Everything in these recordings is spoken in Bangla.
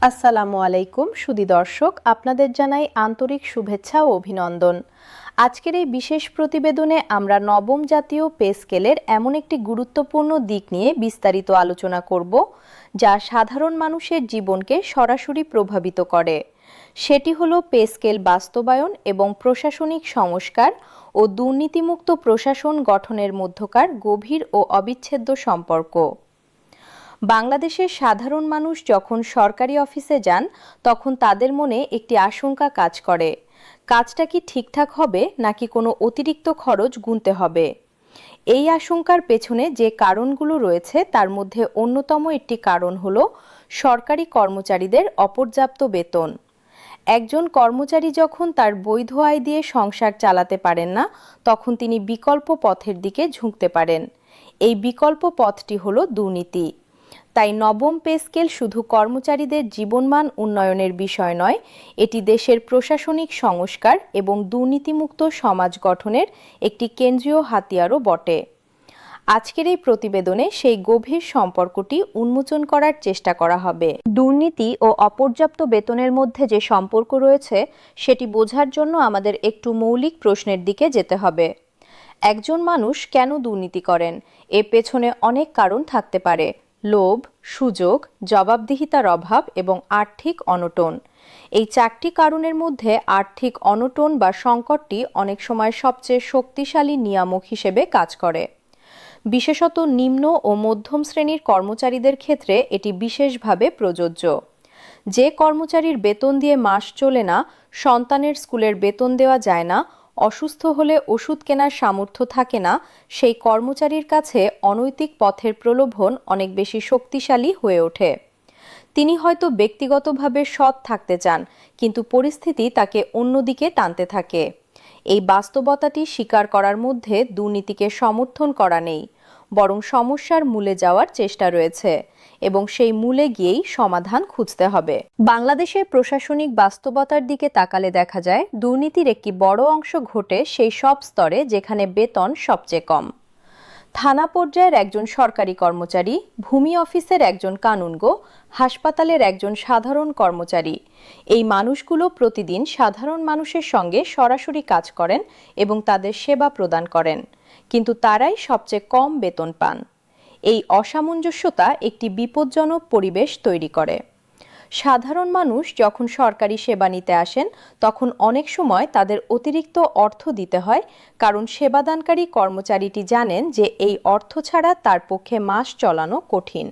আসসালামু আলাইকুম সুধী দর্শক, আপনাদের জানাই আন্তরিক শুভেচ্ছা ও অভিনন্দন। আজকের এই বিশেষ প্রতিবেদনে আমরা নবম জাতীয় পে স্কেলের এমন একটি গুরুত্বপূর্ণ দিক নিয়ে বিস্তারিত আলোচনা করব যা সাধারণ মানুষের জীবনকে সরাসরি প্রভাবিত করে। সেটি হলো পে স্কেল বাস্তবায়ন এবং প্রশাসনিক সংস্কার ও দুর্নীতিমুক্ত প্রশাসন গঠনের মধ্যকার গভীর ও অবিচ্ছেদ্য সম্পর্ক। বাংলাদেশের সাধারণ মানুষ যখন সরকারি অফিসে যান তখন তাদের মনে একটি আশঙ্কা কাজ করে, কাজটা কি ঠিকঠাক হবে নাকি কোনো অতিরিক্ত খরচ গুনতে হবে। এই আশঙ্কার পেছনে যে কারণগুলো রয়েছে তার মধ্যে অন্যতম একটি কারণ হলো সরকারি কর্মচারীদের অপর্যাপ্ত বেতন। একজন কর্মচারী যখন তার বৈধ আয় দিয়ে সংসার চালাতে পারেন না তখন তিনি বিকল্প পথের দিকে ঝুঁকতে পারেন। এই বিকল্প পথটি হলো দুর্নীতি। তাই নবম পে স্কেল শুধু কর্মচারীদের জীবনমান উন্নয়নের বিষয় নয়, এটি দেশের প্রশাসনিক সংস্কার এবং দুর্নীতিমুক্ত সমাজ গঠনের একটি কেন্দ্রীয় হাতিয়ারও বটে। আজকের এই প্রতিবেদনে সেই গভীর সম্পর্কটি উন্মোচন করার চেষ্টা করা হবে। দুর্নীতি ও অপর্যাপ্ত বেতনের মধ্যে যে সম্পর্ক রয়েছে সেটি বোঝার জন্য আমাদের একটু মৌলিক প্রশ্নের দিকে যেতে হবে। একজন মানুষ কেন দুর্নীতি করেন? এর পেছনে অনেক কারণ থাকতে পারে। লোভ, সুযোগ, জবাবদিহিতার অভাব এবং আর্থিক অনটন। এই চারটি কারণের মধ্যে আর্থিক অনটন বা সংকটটি অনেক সময় সবচেয়ে শক্তিশালী নিয়ামক হিসেবে কাজ করে। বিশেষত নিম্ন ও মধ্যম শ্রেণীর কর্মচারীদের ক্ষেত্রে এটি বিশেষভাবে প্রযোজ্য। যে কর্মচারীর বেতন দিয়ে মাস চলে না, সন্তানের স্কুলের বেতন দেওয়া যায় না, অসুস্থ হলে ওষুধ কেনার সামর্থ্য থাকে না, সেই কর্মচারীর কাছে অনৈতিক পথের প্রলোভন অনেক বেশি শক্তিশালী হয়ে ওঠে। তিনি হয়তো ব্যক্তিগতভাবে সৎ থাকতে চান, কিন্তু পরিস্থিতি তাকে অন্যদিকে টানতে থাকে। এই বাস্তবতাটি স্বীকার করার মধ্যে দুর্নীতিকে সমর্থন করা নেই, বরং সমস্যার মূলে যাওয়ার চেষ্টা রয়েছে এবং সেই মূলে গিয়েই সমাধান খুঁজতে হবে। বাংলাদেশের প্রশাসনিক বাস্তবতার দিকে তাকালে দেখা যায় দুর্নীতির একটি বড় অংশ ঘটে সেই সব স্তরে যেখানে বেতন সবচেয়ে কম। থানা পর্যায়ের একজন সরকারি কর্মচারী, ভূমি অফিসের একজন কানুনগো, হাসপাতালের একজন সাধারণ কর্মচারী, এই মানুষগুলো প্রতিদিন সাধারণ মানুষের সঙ্গে সরাসরি কাজ করেন এবং তাদের সেবা প্রদান করেন, কিন্তু তারাই সবচেয়ে কম বেতন পান। এই অসামঞ্জস্যতা একটি বিপজ্জনক পরিবেশ তৈরি করে। সাধারণ মানুষ যখন সরকারি সেবা নিতে আসেন তখন অনেক সময় তাদের অতিরিক্ত অর্থ দিতে হয়, কারণ সেবাদানকারী কর্মচারীটি জানেন যে এই অর্থ ছাড়া তার পক্ষে মাস চালানো কঠিন।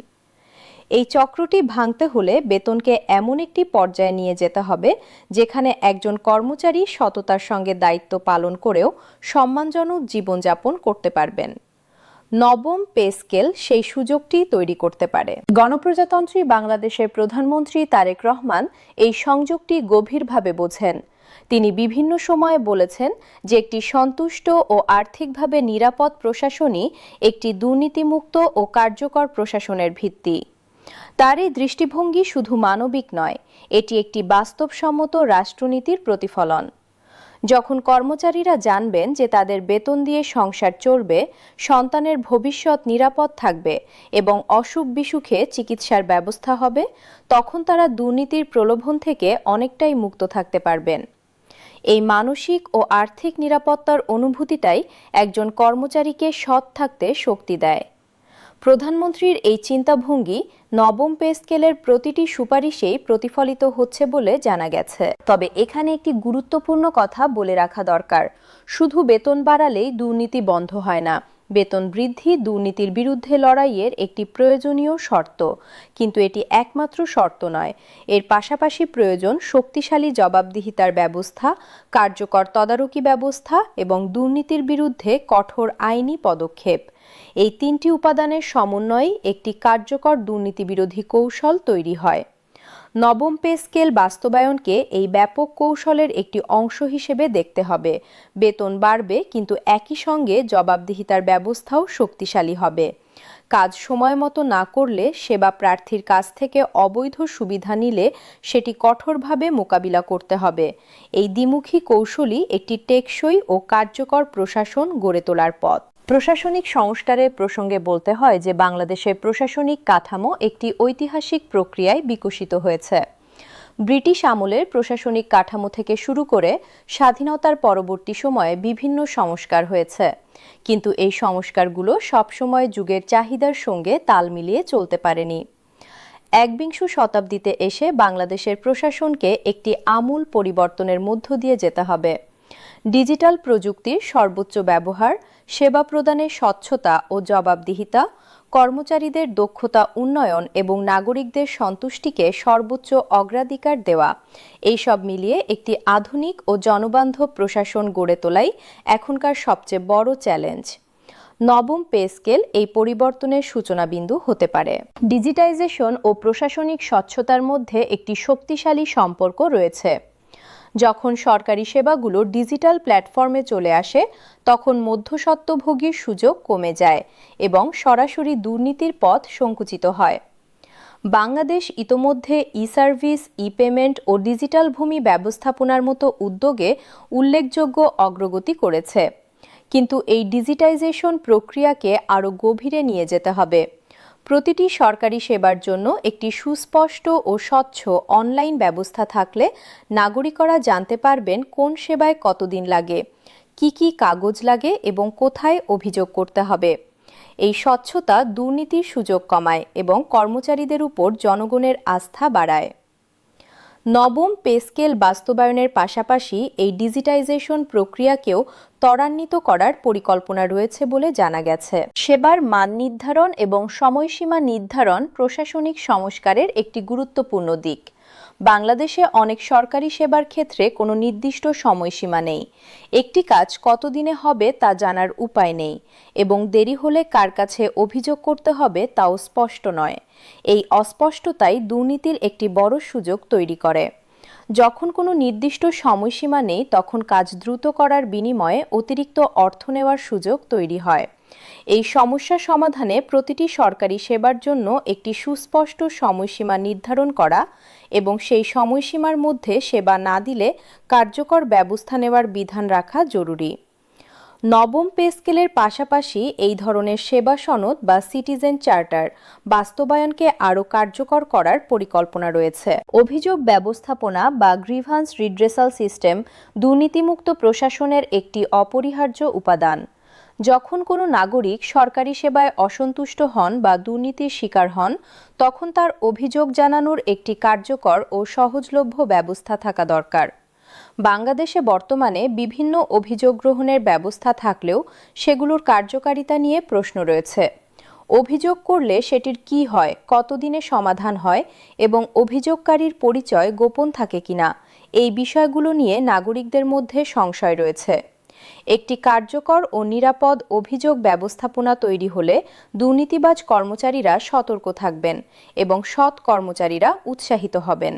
এই চক্রটি ভাঙতে হলে বেতনকে এমন একটি পর্যায়ে নিয়ে যেতে হবে যেখানে একজন কর্মচারী সততার সঙ্গে দায়িত্ব পালন করেও সম্মানজনক জীবনযাপন করতে পারবেন। নবম পে স্কেল সেই সুযোগটি তৈরি করতে পারে। গণপ্রজাতন্ত্রী বাংলাদেশের প্রধানমন্ত্রী তারেক রহমান এই সংযোগটি গভীরভাবে বোঝেন। তিনি বিভিন্ন সময়ে বলেছেন যে একটি সন্তুষ্ট ও আর্থিকভাবে নিরাপদ প্রশাসনই একটি দুর্নীতিমুক্ত ও কার্যকর প্রশাসনের ভিত্তি। তার এই দৃষ্টিভঙ্গি শুধু মানবিক নয়, এটি একটি বাস্তবসম্মত রাষ্ট্রনীতির প্রতিফলন। যখন কর্মচারীরা জানবেন যে তাদের বেতন দিয়ে সংসার চলবে, সন্তানের ভবিষ্যৎ নিরাপদ থাকবে এবং অসুখ বিসুখে চিকিৎসার ব্যবস্থা হবে, তখন তারা দুর্নীতির প্রলোভন থেকে অনেকটাই মুক্ত থাকতে পারবেন। এই মানসিক ও আর্থিক নিরাপত্তার অনুভূতিটাই একজন কর্মচারীকে সৎ থাকতে শক্তি দেয়। প্রধানমন্ত্রীর এই চিন্তাভঙ্গি নবম পে স্কেলের প্রতিটি সুপারিশেই প্রতিফলিত হচ্ছে বলে জানা গেছে। তবে এখানে একটি গুরুত্বপূর্ণ কথা বলে রাখা দরকার, শুধু বেতন বাড়ালেই দুর্নীতি বন্ধ হয় না। বেতন বৃদ্ধি দুর্নীতির বিরুদ্ধে লড়াইয়ের একটি প্রয়োজনীয় শর্ত, কিন্তু এটি একমাত্র শর্ত নয়। এর পাশাপাশি প্রয়োজন শক্তিশালী জবাবদিহিতার ব্যবস্থা, কার্যকর তদারকি ব্যবস্থা এবং দুর্নীতির বিরুদ্ধে কঠোর আইনি পদক্ষেপ। এই তিনটি উপাদানের সমন্বয়ে একটি কার্যকর দুর্নীতিবিরোধী কৌশল তৈরি হয়। নবম পে স্কেল বাস্তবায়নকে এই ব্যাপক কৌশলের একটি অংশ হিসেবে দেখতে হবে। বেতন বাড়বে, কিন্তু একই সঙ্গে জবাবদিহিতার ব্যবস্থাও শক্তিশালী হবে। কাজ সময় মতো না করলে, সেবা প্রার্থীর কাছ থেকে অবৈধ সুবিধা নিলে সেটি কঠোরভাবে মোকাবিলা করতে হবে। এই দ্বিমুখী কৌশলই একটি টেকসই ও কার্যকর প্রশাসন গড়ে তোলার পথ। প্রশাসনিক সংস্কারের প্রসঙ্গে বলতে হয় যে বাংলাদেশের প্রশাসনিক কাঠামো একটি ঐতিহাসিক প্রক্রিয়ায় বিকশিত হয়েছে। ব্রিটিশ আমলের প্রশাসনিক কাঠামো থেকে শুরু করে স্বাধীনতার পরবর্তী সময়ে বিভিন্ন সংস্কার হয়েছে, কিন্তু এই সংস্কারগুলো সবসময় যুগের চাহিদার সঙ্গে তাল মিলিয়ে চলতে পারেনি। একবিংশ শতাব্দীতে এসে বাংলাদেশের প্রশাসনকে একটি আমূল পরিবর্তনের মধ্য দিয়ে যেতে হবে। ডিজিটাল প্রযুক্তির সর্বোচ্চ ব্যবহার, সেবা প্রদানের স্বচ্ছতা ও জবাবদিহিতা, কর্মচারীদের দক্ষতা উন্নয়ন এবং নাগরিকদের সন্তুষ্টিকে সর্বোচ্চ অগ্রাধিকার দেওয়া, এই সব মিলিয়ে একটি আধুনিক ও জনবান্ধব প্রশাসন গড়ে তোলাই এখনকার সবচেয়ে বড় চ্যালেঞ্জ। নবম পে স্কেল এই পরিবর্তনের সূচনাবিন্দু হতে পারে। ডিজিটাইজেশন ও প্রশাসনিক স্বচ্ছতার মধ্যে একটি শক্তিশালী সম্পর্ক রয়েছে। যখন সরকারি সেবাগুলো ডিজিটাল প্ল্যাটফর্মে চলে আসে, তখন মধ্যস্বত্বভোগীর সুযোগ কমে যায় এবং সরাসরি দুর্নীতির পথ সংকুচিত হয়। বাংলাদেশ ইতোমধ্যে ই-সার্ভিস, ই-পেমেন্ট ও ডিজিটাল ভূমি ব্যবস্থাপনার মতো উদ্যোগে উল্লেখযোগ্য অগ্রগতি করেছে, কিন্তু এই ডিজিটাইজেশন প্রক্রিয়াকে আরও গভীরে নিয়ে যেতে হবে। প্রতিটি সরকারি সেবার জন্য একটি সুস্পষ্ট ও স্বচ্ছ অনলাইন ব্যবস্থা থাকলে নাগরিকরা জানতে পারবেন কোন সেবায় কতদিন লাগে, কি কাগজ লাগে এবং কোথায় অভিযোগ করতে হবে। এই স্বচ্ছতা দুর্নীতির সুযোগ কমায় এবং কর্মচারীদের উপর জনগণের আস্থা বাড়ায়। নবম পে স্কেল বাস্তবায়নের পাশাপাশি এই ডিজিটাইজেশন প্রক্রিয়াকেও ত্বরান্বিত করার পরিকল্পনা রয়েছে বলে জানা গেছে। সেবার মান নির্ধারণ এবং সময়সীমা নির্ধারণ প্রশাসনিক সংস্কারের একটি গুরুত্বপূর্ণ দিক। বাংলাদেশে অনেক সরকারি সেবার ক্ষেত্রে কোনো নির্দিষ্ট সময়সীমা নেই। একটি কাজ কতদিনে হবে তা জানার উপায় নেই এবং দেরি হলে কার কাছে অভিযোগ করতে হবে তাও স্পষ্ট নয়। এই অস্পষ্টতাই দুর্নীতির একটি বড় সুযোগ তৈরি করে। যখন কোনো নির্দিষ্ট সময়সীমা নেই, তখন কাজ দ্রুত করার বিনিময়ে অতিরিক্ত অর্থ নেওয়ার সুযোগ তৈরি হয়। এই সমস্যা সমাধানে প্রতিটি সরকারি সেবার জন্য একটি সুস্পষ্ট সময়সীমা নির্ধারণ করা এবং সেই সময়সীমার মধ্যে সেবা না দিলে কার্যকর ব্যবস্থা নেওয়ার বিধান রাখা জরুরি। নবম পে স্কেলের পাশাপাশি এই ধরনের সেবা সনদ বা সিটিজেন চার্টার বাস্তবায়নকে আরও কার্যকর করার পরিকল্পনা রয়েছে। অভিযোগ ব্যবস্থাপনা বা গ্রিভান্স রিড্রেসাল সিস্টেম দুর্নীতিমুক্ত প্রশাসনের একটি অপরিহার্য উপাদান। যখন কোনো নাগরিক সরকারি সেবায় অসন্তুষ্ট হন বা দুর্নীতির শিকার হন, তখন তার অভিযোগ জানানোর একটি কার্যকর ও সহজলভ্য ব্যবস্থা থাকা দরকার। বাংলাদেশে বর্তমানে বিভিন্ন অভিযোগ গ্রহণের ব্যবস্থা থাকলেও সেগুলোর কার্যকারিতা নিয়ে প্রশ্ন রয়েছে। অভিযোগ করলে সেটির কি হয়, কতদিনে সমাধান হয় এবং অভিযোগকারীর পরিচয় গোপন থাকে কিনা, এই বিষয়গুলো নিয়ে নাগরিকদের মধ্যে সংশয় রয়েছে। একটি কার্যকর ও নিরাপদ অভিযোগ ব্যবস্থাপনা তৈরি হলে দুর্নীতিবাজ কর্মচারীরা সতর্ক থাকবেন এবং সৎ কর্মচারীরা উৎসাহিত হবেন।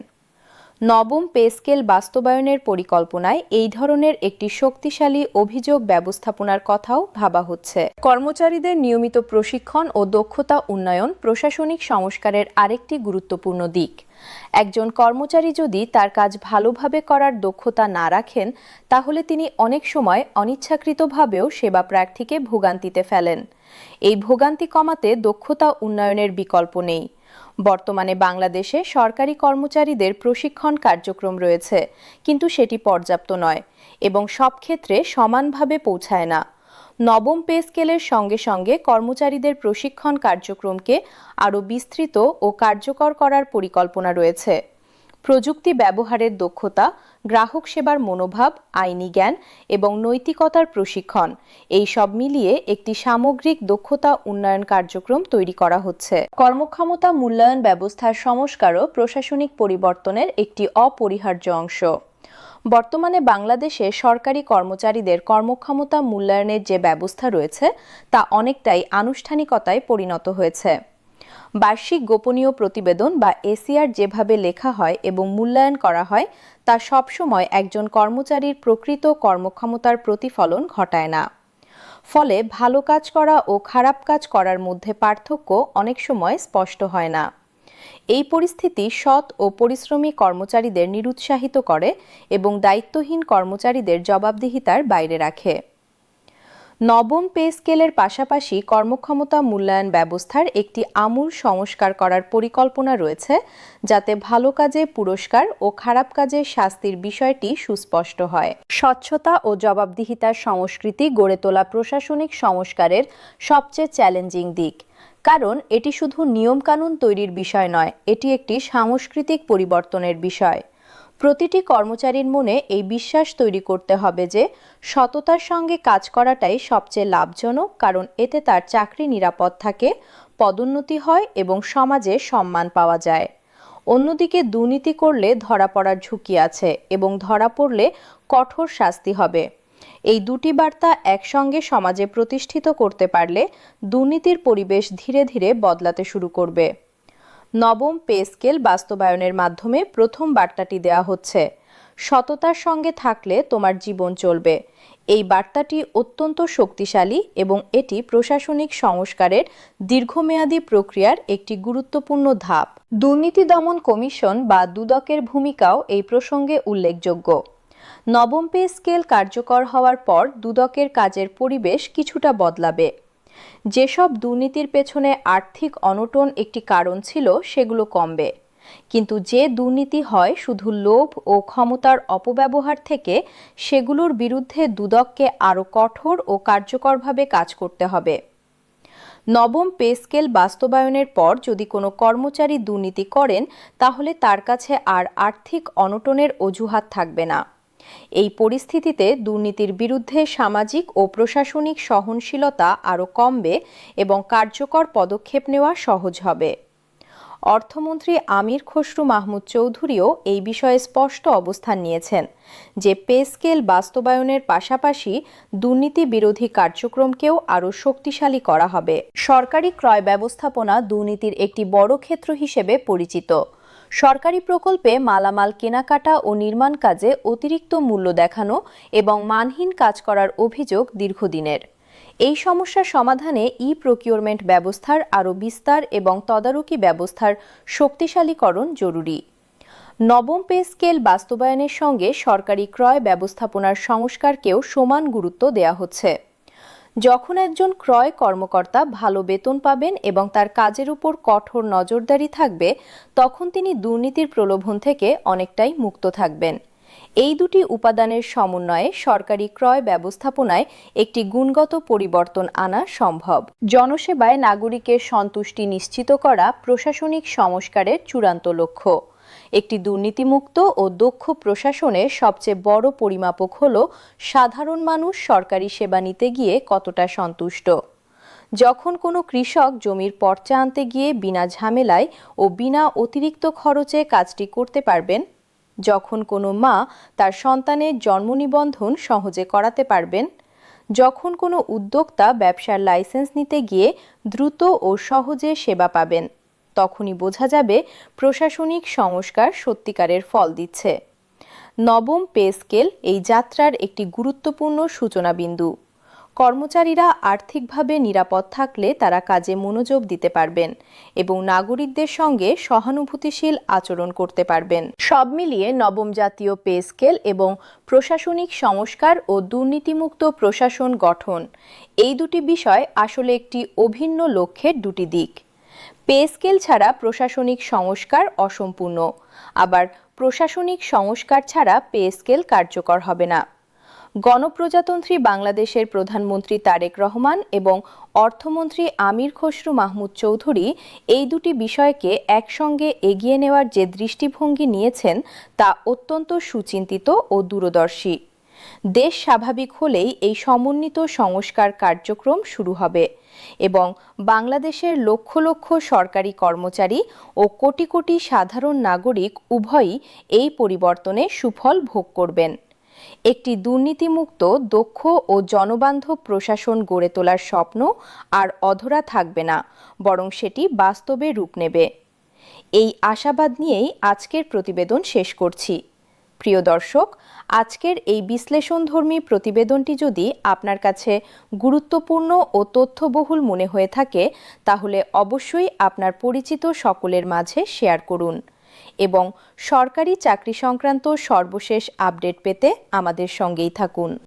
নবম পে স্কেল বাস্তবায়নের পরিকল্পনায় এই ধরনের একটি শক্তিশালী অভিযোগ ব্যবস্থাপনার কথাও ভাবা হচ্ছে। কর্মচারীদের নিয়মিত প্রশিক্ষণ ও দক্ষতা উন্নয়ন প্রশাসনিক সংস্কারের আরেকটি গুরুত্বপূর্ণ দিক। একজন কর্মচারী যদি তার কাজ ভালোভাবে করার দক্ষতা না রাখেন, তাহলে তিনি অনেক সময় অনিচ্ছাকৃতভাবেও সেবা প্রার্থীকে ভোগান্তিতে ফেলেন। এই ভোগান্তি কমাতে দক্ষতা উন্নয়নের বিকল্প নেই। বর্তমানে বাংলাদেশে সরকারি কর্মচারীদের প্রশিক্ষণ কার্যক্রম রয়েছে, কিন্তু সেটি পর্যাপ্ত নয় এবং সব ক্ষেত্রে সমানভাবে পৌঁছায় না। নবম পে স্কেলের সঙ্গে সঙ্গে কর্মচারীদের প্রশিক্ষণ কার্যক্রমকে আরও বিস্তৃত ও কার্যকর করার পরিকল্পনা রয়েছে। প্রযুক্তি ব্যবহারের দক্ষতা, গ্রাহক সেবার মনোভাব, আইনি জ্ঞান এবং নৈতিকতার প্রশিক্ষণ, এই সব মিলিয়ে একটি সামগ্রিক দক্ষতা উন্নয়ন কার্যক্রম তৈরি করা হচ্ছে। কর্মক্ষমতা মূল্যায়ন ব্যবস্থার সংস্কারও প্রশাসনিক পরিবর্তনের একটি অপরিহার্য অংশ। বর্তমানে বাংলাদেশে সরকারি কর্মচারীদের কর্মক্ষমতা মূল্যায়নের যে ব্যবস্থা রয়েছে তা অনেকটাই আনুষ্ঠানিকতায় পরিণত হয়েছে। বার্ষিক গোপনীয় প্রতিবেদন বা এসিআর যেভাবে লেখা হয় এবং মূল্যায়ন করা হয়, তা সবসময় একজন কর্মচারীর প্রকৃত কর্মক্ষমতার প্রতিফলন ঘটায় না। ফলে ভালো কাজ করা ও খারাপ কাজ করার মধ্যে পার্থক্য অনেক সময় স্পষ্ট হয় না। এই পরিস্থিতি সৎ ও পরিশ্রমী কর্মচারীদের নিরুৎসাহিত করে এবং দায়িত্বহীন কর্মচারীদের জবাবদিহিতার বাইরে রাখে। নবম পে স্কেলের পাশাপাশি কর্মক্ষমতা মূল্যায়ন ব্যবস্থার একটি আমূল সংস্কার করার পরিকল্পনা রয়েছে, যাতে ভালো কাজে পুরস্কার ও খারাপ কাজে শাস্তির বিষয়টি সুস্পষ্ট হয়। স্বচ্ছতা ও জবাবদিহিতার সংস্কৃতি গড়ে তোলা প্রশাসনিক সংস্কারের সবচেয়ে চ্যালেঞ্জিং দিক, কারণ এটি শুধু নিয়মকানুন তৈরির বিষয় নয়, এটি একটি সাংস্কৃতিক পরিবর্তনের বিষয়। প্রতিটি কর্মচারীর মনে এই বিশ্বাস তৈরি করতে হবে যে সততার সঙ্গে কাজ করাটাই সবচেয়ে লাভজনক, কারণ এতে তার চাকরি নিরাপদ থাকে, পদোন্নতি হয় এবং সমাজে সম্মান পাওয়া যায়। অন্যদিকে দুর্নীতি করলে ধরা পড়ার ঝুঁকি আছে এবং ধরা পড়লে কঠোর শাস্তি হবে। এই দুটি বার্তা একসঙ্গে সমাজে প্রতিষ্ঠিত করতে পারলে দুর্নীতির পরিবেশ ধীরে ধীরে বদলাতে শুরু করবে। নবম পে স্কেল বাস্তবায়নের মাধ্যমে প্রথম বার্তাটি দেওয়া হচ্ছে, সততার সঙ্গে থাকলে তোমার জীবন চলবে। এই বার্তাটি অত্যন্ত শক্তিশালী এবং এটি প্রশাসনিক সংস্কারের দীর্ঘমেয়াদী প্রক্রিয়ার একটি গুরুত্বপূর্ণ ধাপ। দুর্নীতি দমন কমিশন বা দুদকের ভূমিকাও এই প্রসঙ্গে উল্লেখযোগ্য। নবম পে স্কেল কার্যকর হওয়ার পর দুদকের কাজের পরিবেশ কিছুটা বদলাবে। যেসব দুর্নীতির পেছনে আর্থিক অনটন একটি কারণ ছিল, সেগুলো কমবে। কিন্তু যে দুর্নীতি হয় শুধু লোভ ও ক্ষমতার অপব্যবহার থেকে, সেগুলোর বিরুদ্ধে দুদককে আরও কঠোর ও কার্যকরভাবে কাজ করতে হবে। নবম পে স্কেল বাস্তবায়নের পর যদি কোনো কর্মচারী দুর্নীতি করেন, তাহলে তার কাছে আর আর্থিক অনটনের অজুহাত থাকবে না। এই পরিস্থিতিতে দুর্নীতির বিরুদ্ধে সামাজিক ও প্রশাসনিক সহনশীলতা আরও কমবে এবং কার্যকর পদক্ষেপ নেওয়া সহজ হবে। অর্থমন্ত্রী আমির খসরু মাহমুদ চৌধুরীও এই বিষয়ে স্পষ্ট অবস্থান নিয়েছেন যে পে স্কেল বাস্তবায়নের পাশাপাশি দুর্নীতি বিরোধী কার্যক্রমকেও আরও শক্তিশালী করা হবে। সরকারি ক্রয় ব্যবস্থাপনা দুর্নীতির একটি বড় ক্ষেত্র হিসেবে পরিচিত। সরকারি প্রকল্পে মালামাল কেনাকাটা ও নির্মাণ কাজে অতিরিক্ত মূল্য দেখানো এবং মানহীন কাজ করার অভিযোগ দীর্ঘদিনের। এই সমস্যা সমাধানে প্রকিউরমেন্ট ব্যবস্থার আরও বিস্তার এবং তদারকি ব্যবস্থার শক্তিশালীকরণ জরুরি। নবম পে স্কেল বাস্তবায়নের সঙ্গে সরকারি ক্রয় ব্যবস্থাপনার সংস্কারকেও সমান গুরুত্ব দেওয়া হচ্ছে। যখন একজন ক্রয় কর্মকর্তা ভালো বেতন পাবেন এবং তার কাজের উপর কঠোর নজরদারি থাকবে, তখন তিনি দুর্নীতির প্রলোভন থেকে অনেকটাই মুক্ত থাকবেন। এই দুটি উপাদানের সমন্বয়ে সরকারি ক্রয় ব্যবস্থাপনায় একটি গুণগত পরিবর্তন আনা সম্ভব। জনসেবায় নাগরিকের সন্তুষ্টি নিশ্চিত করা প্রশাসনিক সংস্কারের চূড়ান্ত লক্ষ্য। একটি দুর্নীতিমুক্ত ও দক্ষ প্রশাসনের সবচেয়ে বড় পরিমাপক হল সাধারণ মানুষ সরকারি সেবা নিতে গিয়ে কতটা সন্তুষ্ট। যখন কোনো কৃষক জমির পর্চা আনতে গিয়ে বিনা ঝামেলায় ও বিনা অতিরিক্ত খরচে কাজটি করতে পারবেন, যখন কোনো মা তার সন্তানের জন্ম নিবন্ধন সহজে করাতে পারবেন, যখন কোনো উদ্যোক্তা ব্যবসার লাইসেন্স নিতে গিয়ে দ্রুত ও সহজে সেবা পাবেন, তখনই বোঝা যাবে প্রশাসনিক সংস্কার সত্যিকারের ফল দিচ্ছে। নবম পে স্কেল এই যাত্রার একটি গুরুত্বপূর্ণ সূচনা বিন্দু। কর্মচারীরা আর্থিকভাবে নিরাপদ থাকলে তারা কাজে মনোযোগ দিতে পারবেন এবং নাগরিকদের সঙ্গে সহানুভূতিশীল আচরণ করতে পারবেন। সব মিলিয়ে নবম জাতীয় পে স্কেল এবং প্রশাসনিক সংস্কার ও দুর্নীতিমুক্ত প্রশাসন গঠন, এই দুটি বিষয় আসলে একটি অভিন্ন লক্ষ্যের দুটি দিক। পে স্কেল ছাড়া প্রশাসনিক সংস্কার অসম্পূর্ণ, আবার প্রশাসনিক সংস্কার ছাড়া পে স্কেল কার্যকর হবে না। গণপ্রজাতন্ত্রী বাংলাদেশের প্রধানমন্ত্রী তারেক রহমান এবং অর্থমন্ত্রী আমির খসরু মাহমুদ চৌধুরী এই দুটি বিষয়কে একসঙ্গে এগিয়ে নেওয়ার যে দৃষ্টিভঙ্গি নিয়েছেন, তা অত্যন্ত সুচিন্তিত ও দূরদর্শী। দেশ স্বাভাবিক হলেই এই সমন্বিত সংস্কার কার্যক্রম শুরু হবে এবং বাংলাদেশের লক্ষ লক্ষ সরকারি কর্মচারী ও কোটি কোটি সাধারণ নাগরিক উভয়ই এই পরিবর্তনে সুফল ভোগ করবেন। একটি দুর্নীতিমুক্ত, দক্ষ ও জনবান্ধব প্রশাসন গড়ে তোলার স্বপ্ন আর অধরা থাকবে না, বরং সেটি বাস্তবে রূপ নেবে। এই আশাবাদ নিয়েই আজকের প্রতিবেদন শেষ করছি। প্রিয় দর্শক, আজকের এই বিশ্লেষণধর্মী প্রতিবেদনটি যদি আপনার কাছে গুরুত্বপূর্ণ ও তথ্যবহুল মনে হয়ে থাকে, তাহলে অবশ্যই আপনার পরিচিত সকলের মাঝে শেয়ার করুন এবং সরকারি চাকরি সংক্রান্ত সর্বশেষ আপডেট পেতে আমাদের সঙ্গেই থাকুন।